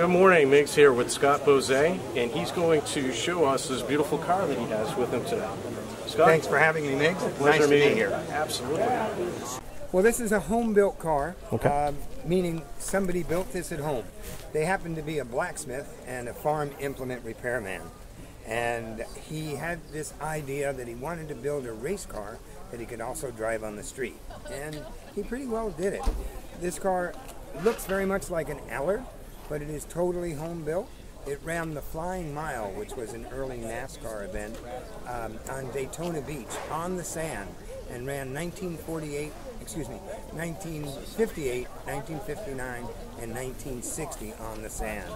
Good morning, Migz here with Scott Bosés, and he's going to show us this beautiful car that he has with him today. Scott? Thanks for having me, Migz. Pleasure Nice to be meeting here. you. Absolutely. Well, this is a home-built car, Okay. Meaning somebody built this at home. They happen to be a blacksmith and a farm implement repairman. And he had this idea that he wanted to build a race car that he could also drive on the street. And he pretty well did it. This car looks very much like an Eller, but it is totally home built. It ran the Flying Mile, which was an early NASCAR event, on Daytona Beach on the sand, and ran 1958, 1959, and 1960 on the sand.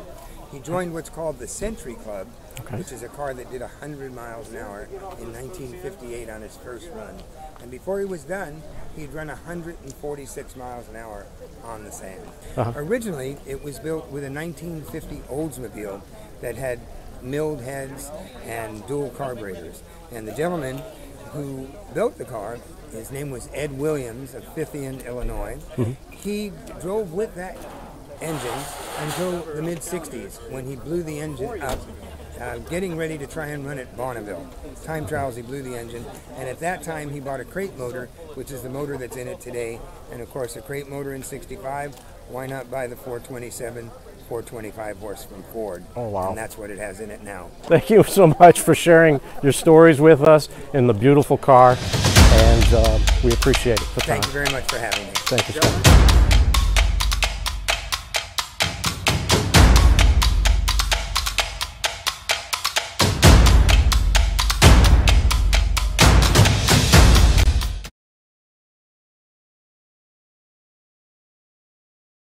He joined what's called the Century Club, which is a car that did 100 miles an hour in 1958 on his first run. And before he was done, he'd run 146 miles an hour on the sand. Originally, it was built with a 1950 Oldsmobile that had milled heads and dual carburetors. And the gentleman who built the car, his name was Ed Williams of Fithian, Illinois. He drove with that engine until the mid-60s when he blew the engine up, getting ready to try and run at Bonneville. Time trials, he blew the engine, and at that time he bought a crate motor, which is the motor that's in it today. And of course, a crate motor in 65, why not buy the 427, 425 horse from Ford? Oh, wow. And that's what it has in it now. Thank you so much for sharing your stories with us in the beautiful car, and we appreciate it. Thank you very much for having me. Thank you, Scott.